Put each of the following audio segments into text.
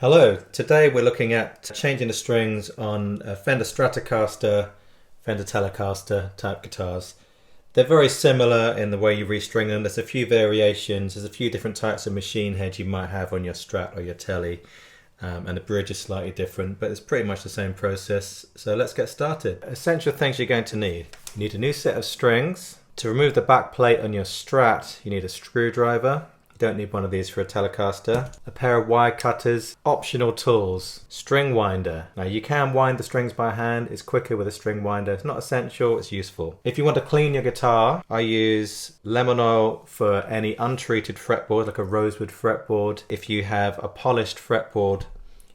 Hello, today we're looking at changing the strings on a Fender Stratocaster, Fender Telecaster type guitars. They're very similar in the way you restring them. There's a few variations, there's a few different types of machine heads you might have on your Strat or your Tele, and the bridge is slightly different, but it's pretty much the same process. So let's get started. Essential things you're going to need. You need a new set of strings. To remove the back plate on your Strat, you need a screwdriver. Don't need one of these for a Telecaster. A pair of wire cutters, optional tools, string winder. Now you can wind the strings by hand, it's quicker with a string winder. It's not essential, it's useful. If you want to clean your guitar, I use lemon oil for any untreated fretboard, like a rosewood fretboard. If you have a polished fretboard,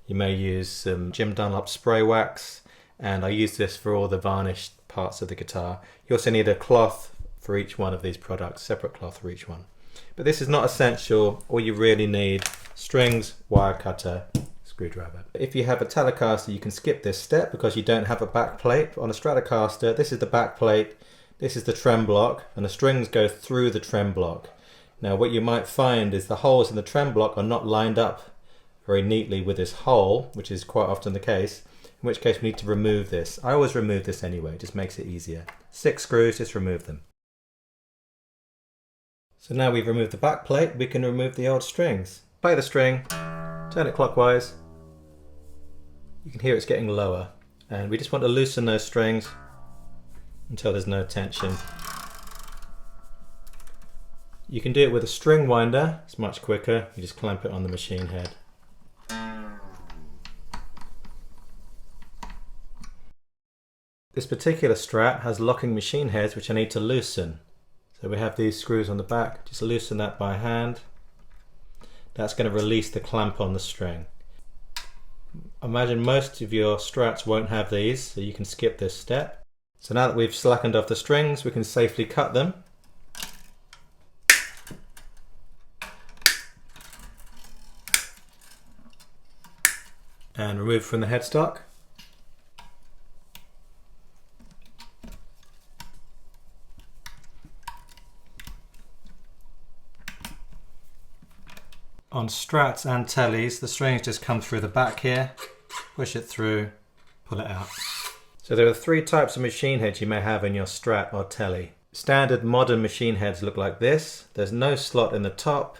you may use some Jim Dunlop spray wax, and I use this for all the varnished parts of the guitar. You also need a cloth for each one of these products, separate cloth for each one. But this is not essential. All you really need: strings, wire cutter, screwdriver. If you have a Telecaster, you can skip this step because you don't have a back plate. On a Stratocaster, this is the back plate, this is the trem block, and the strings go through the trem block. Now what you might find is the holes in the trem block are not lined up very neatly with this hole, which is quite often the case, in which case we need to remove this. I always remove this anyway, it just makes it easier. 6 screws, just remove them. So now we've removed the back plate, we can remove the old strings. Play the string, turn it clockwise. You can hear it's getting lower. And we just want to loosen those strings until there's no tension. You can do it with a string winder, it's much quicker. You just clamp it on the machine head. This particular Strat has locking machine heads which I need to loosen. So we have these screws on the back, just loosen that by hand. That's going to release the clamp on the string. Imagine most of your Strats won't have these, so you can skip this step. So now that we've slackened off the strings, we can safely cut them. And remove from the headstock. On Strats and Teles, the strings just come through the back here, push it through, pull it out. So there are 3 types of machine heads you may have in your Strat or Tele. Standard modern machine heads look like this. There's no slot in the top,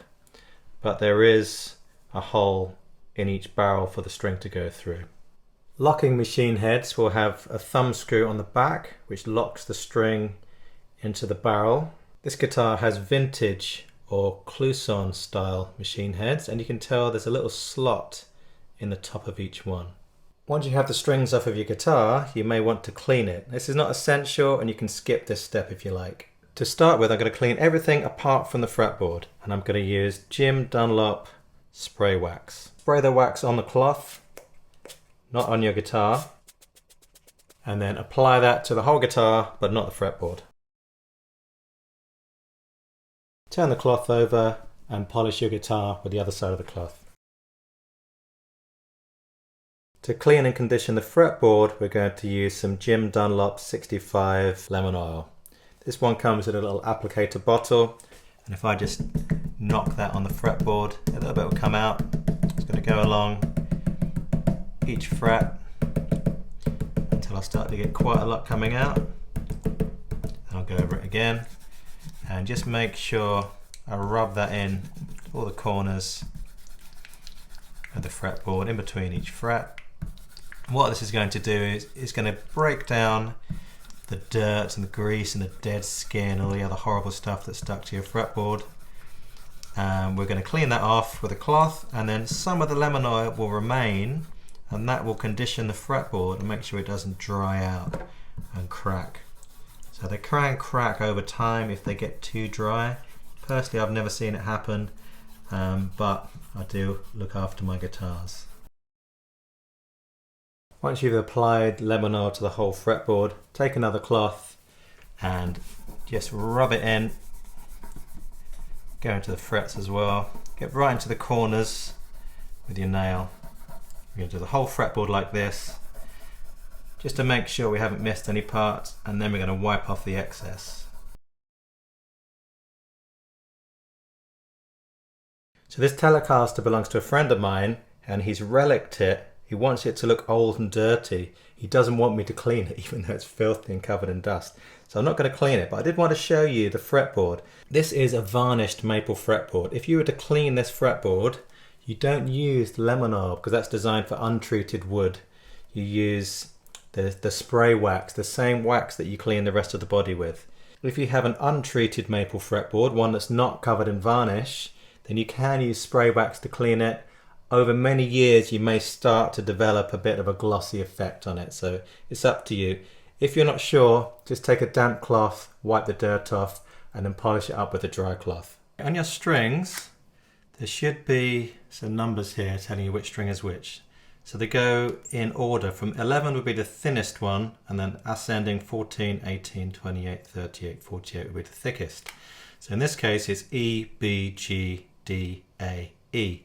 but there is a hole in each barrel for the string to go through. Locking machine heads will have a thumb screw on the back, which locks the string into the barrel. This guitar has vintage or Kluson style machine heads, and you can tell there's a little slot in the top of each one. Once you have the strings off of your guitar, you may want to clean it. This is not essential and you can skip this step if you like. To start with, I'm going to clean everything apart from the fretboard, and I'm going to use Jim Dunlop spray wax. Spray the wax on the cloth, not on your guitar, and then apply that to the whole guitar but not the fretboard. Turn the cloth over and polish your guitar with the other side of the cloth. To clean and condition the fretboard, we're going to use some Jim Dunlop 65 lemon oil. This one comes in a little applicator bottle, and if I just knock that on the fretboard, a little bit will come out. It's going to go along each fret until I start to get quite a lot coming out. Then I'll go over it again. And just make sure I rub that in all the corners of the fretboard, in between each fret. What this is going to do is it's going to break down the dirt and the grease and the dead skin, all the other horrible stuff that's stuck to your fretboard. And we're going to clean that off with a cloth, and then some of the lemon oil will remain, and that will condition the fretboard and make sure it doesn't dry out and crack. So they can crack over time if they get too dry. Personally, I've never seen it happen, but I do look after my guitars. Once you've applied lemon oil to the whole fretboard, take another cloth and just rub it in. Go into the frets as well. Get right into the corners with your nail. You're going to do the whole fretboard like this, just to make sure we haven't missed any parts, and then we're going to wipe off the excess. So this Telecaster belongs to a friend of mine and he's relicked it. He wants it to look old and dirty. He doesn't want me to clean it, even though it's filthy and covered in dust. So I'm not going to clean it, but I did want to show you the fretboard. This is a varnished maple fretboard. If you were to clean this fretboard, you don't use the lemon oil because that's designed for untreated wood. You use the spray wax, the same wax that you clean the rest of the body with. If you have an untreated maple fretboard, one that's not covered in varnish, then you can use spray wax to clean it. Over many years you may start to develop a bit of a glossy effect on it, so it's up to you. If you're not sure, just take a damp cloth, wipe the dirt off, and then polish it up with a dry cloth. On your strings, there should be some numbers here telling you which string is which. So they go in order. From 11 would be the thinnest one, and then ascending 14, 18, 28, 38, 48 would be the thickest. So in this case it's E, B, G, D, A, E.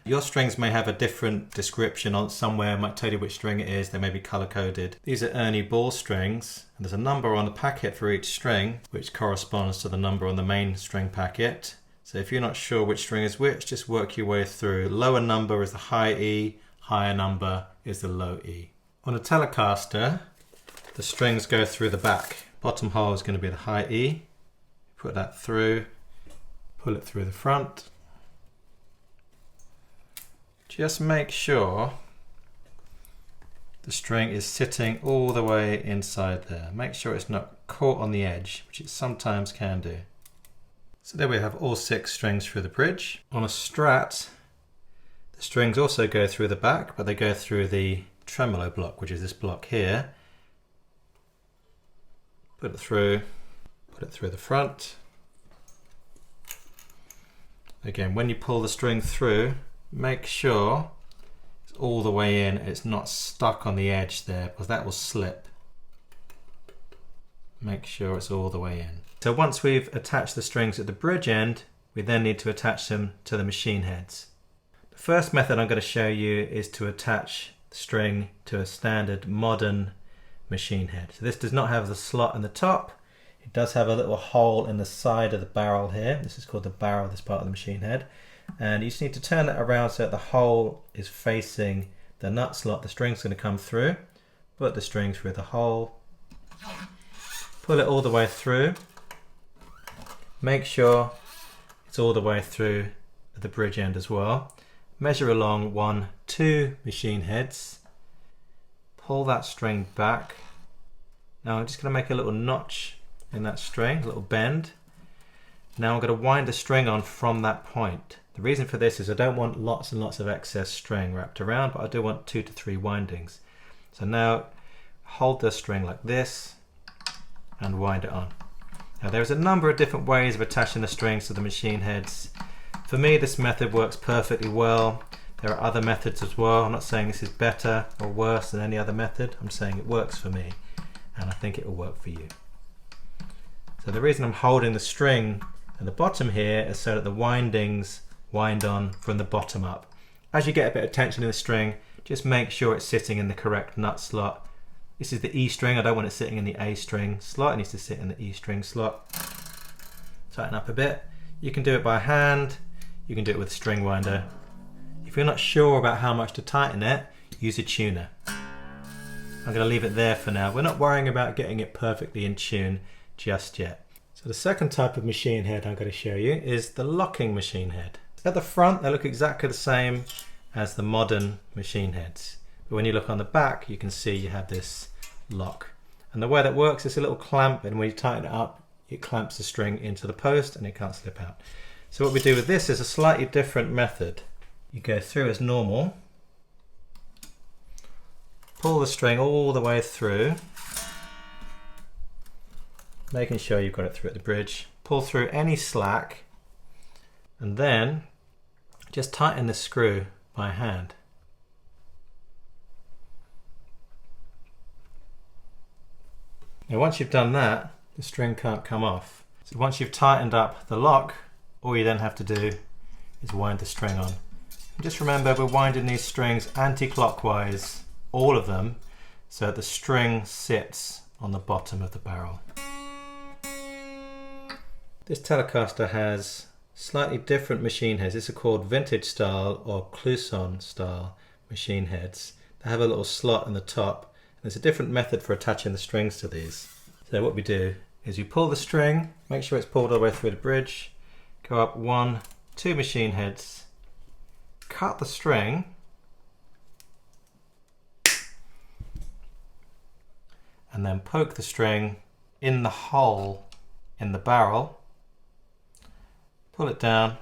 Your strings may have a different description on somewhere, it might tell you which string it is, they may be color coded. These are Ernie Ball strings, and there's a number on the packet for each string, which corresponds to the number on the main string packet. So if you're not sure which string is which, just work your way through. Lower number is the high E, higher number is the low E. On a Telecaster, the strings go through the back. Bottom hole is going to be the high E. Put that through, pull it through the front. Just make sure the string is sitting all the way inside there. Make sure it's not caught on the edge, which it sometimes can do. So there we have all 6 strings through the bridge. On a Strat, the strings also go through the back, but they go through the tremolo block, which is this block here. Put it through the front. Again, when you pull the string through, make sure it's all the way in, it's not stuck on the edge there, because that will slip. Make sure it's all the way in. So once we've attached the strings at the bridge end, we then need to attach them to the machine heads. The first method I'm going to show you is to attach the string to a standard modern machine head. So this does not have the slot in the top. It does have a little hole in the side of the barrel here. This is called the barrel, this part of the machine head. And you just need to turn it around so that the hole is facing the nut slot. The string's going to come through. Put the string through the hole. Pull it all the way through. Make sure it's all the way through at the bridge end as well. Measure along 1, 2 machine heads. Pull that string back. Now I'm just going to make a little notch in that string, a little bend. Now I'm going to wind the string on from that point. The reason for this is I don't want lots and lots of excess string wrapped around, but I do want 2 to 3 windings. So now hold the string like this and wind it on. Now there's a number of different ways of attaching the strings to the machine heads. For me, this method works perfectly well. There are other methods as well. I'm not saying this is better or worse than any other method. I'm saying it works for me, and I think it will work for you. So the reason I'm holding the string at the bottom here is so that the windings wind on from the bottom up. As you get a bit of tension in the string, just make sure it's sitting in the correct nut slot. This is the E string, I don't want it sitting in the A string slot, it needs to sit in the E string slot. Tighten up a bit. You can do it by hand, you can do it with a string winder. If you're not sure about how much to tighten it, use a tuner. I'm going to leave it there for now. We're not worrying about getting it perfectly in tune just yet. So the second type of machine head I'm going to show you is the locking machine head. At the front they look exactly the same as the modern machine heads, but when you look on the back you can see you have this lock, and the way that works is a little clamp, and when you tighten it up it clamps the string into the post and it can't slip out. So what we do with this is a slightly different method. You go through as normal, pull the string all the way through, making sure you've got it through at the bridge, pull through any slack, and then just tighten the screw by hand. Now once you've done that, the string can't come off. So once you've tightened up the lock, all you then have to do is wind the string on. And just remember, we're winding these strings anti-clockwise, all of them, so that the string sits on the bottom of the barrel. This Telecaster has slightly different machine heads. These are called vintage style or Kluson style machine heads. They have a little slot in the top. There's a different method for attaching the strings to these. So what we do is you pull the string, make sure it's pulled all the way through the bridge, go up 1, 2 machine heads, cut the string, and then poke the string in the hole in the barrel, pull it down,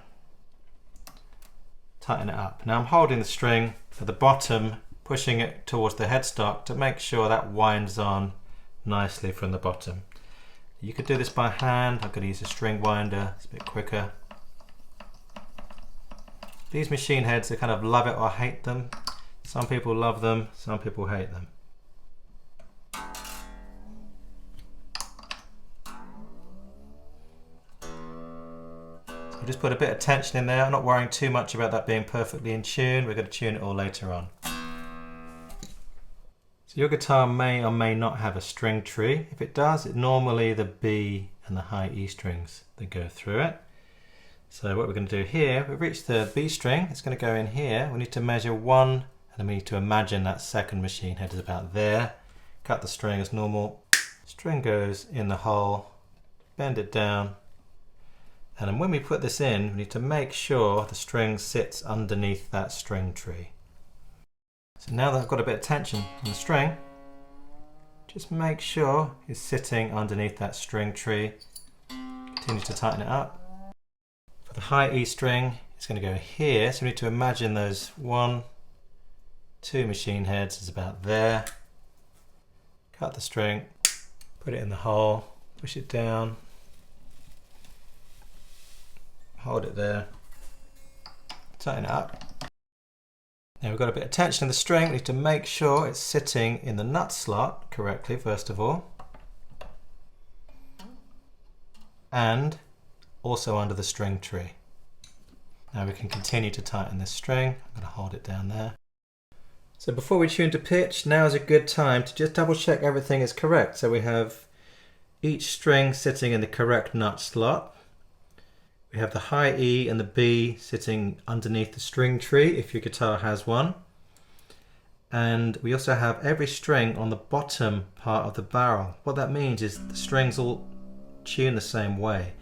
tighten it up. Now I'm holding the string at the bottom, pushing it towards the headstock to make sure that winds on nicely from the bottom. You could do this by hand. I'm going to use a string winder, it's a bit quicker. These machine heads, they kind of love it or hate them. Some people love them, some people hate them. Just put a bit of tension in there. I'm not worrying too much about that being perfectly in tune. We're going to tune it all later on. So your guitar may or may not have a string tree. If it does, it's normally the B and the high E strings that go through it. So what we're going to do here, we've reached the B string. It's going to go in here. We need to measure 1, and then we need to imagine that second machine head is about there. Cut the string as normal. String goes in the hole, bend it down. And then when we put this in, we need to make sure the string sits underneath that string tree. So now that I've got a bit of tension on the string, just make sure it's sitting underneath that string tree. Continue to tighten it up. For the high E string, it's going to go here. So we need to imagine those 1, 2 machine heads is about there. Cut the string, put it in the hole, push it down. Hold it there, tighten it up. Now we've got a bit of tension in the string. We need to make sure it's sitting in the nut slot correctly first of all, and also under the string tree. Now we can continue to tighten this string. I'm going to hold it down there. So before we tune to pitch, now is a good time to just double check everything is correct. So we have each string sitting in the correct nut slot. We have the high E and the B sitting underneath the string tree if your guitar has one. And we also have every string on the bottom part of the barrel. What that means is the strings all tune the same way.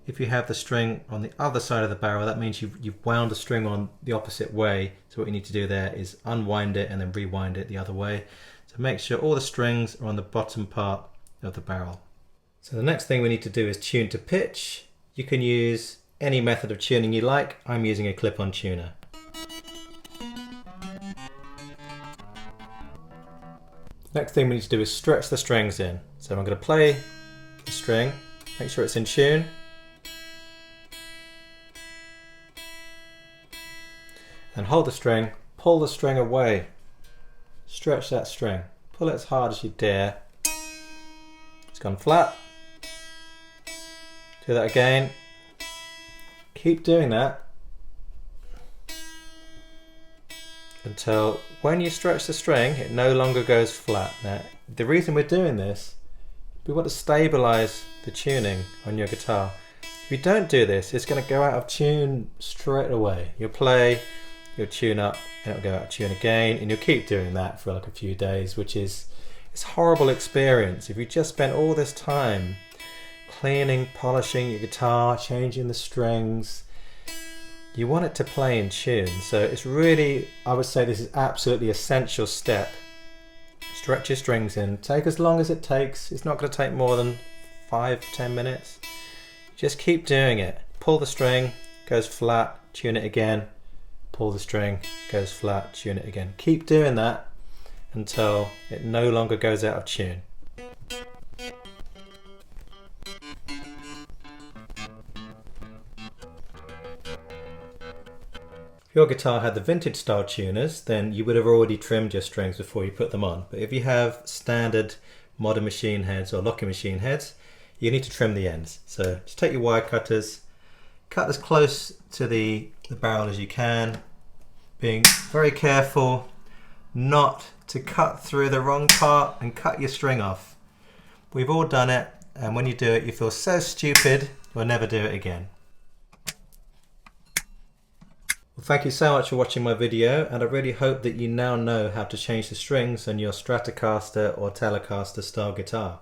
If you have the string on the other side of the barrel, that means you've wound the string on the opposite way. So what you need to do there is unwind it and then rewind it the other way. So make sure all the strings are on the bottom part of the barrel. So the next thing we need to do is tune to pitch. You can use any method of tuning you like. I'm using a clip-on tuner. Next thing we need to do is stretch the strings in. So I'm going to play the string, make sure it's in tune. And hold the string, pull the string away. Stretch that string. Pull it as hard as you dare. It's gone flat. Do that again. Keep doing that until when you stretch the string, it no longer goes flat. Now, the reason we're doing this, we want to stabilize the tuning on your guitar. If you don't do this, it's going to go out of tune straight away. You'll play, you'll tune up, and it'll go out of tune again, and you'll keep doing that for like a few days, which is it's a horrible experience. If you just spent all this time cleaning, polishing your guitar, changing the strings, you want it to play in tune. So it's really, I would say this is absolutely essential step. Stretch your strings in, take as long as it takes. It's not going to take more than 5-10 minutes. Just keep doing it. Pull the string, goes flat, tune it again. Pull the string, goes flat, tune it again. Keep doing that until it no longer goes out of tune. If your guitar had the vintage style tuners, then you would have already trimmed your strings before you put them on. But if you have standard modern machine heads or locking machine heads, you need to trim the ends. So just take your wire cutters, cut as close to the barrel as you can, being very careful not to cut through the wrong part and cut your string off. We've all done it, and when you do it, you feel so stupid, you'll never do it again. Thank you so much for watching my video, and I really hope that you now know how to change the strings on your Stratocaster or Telecaster style guitar.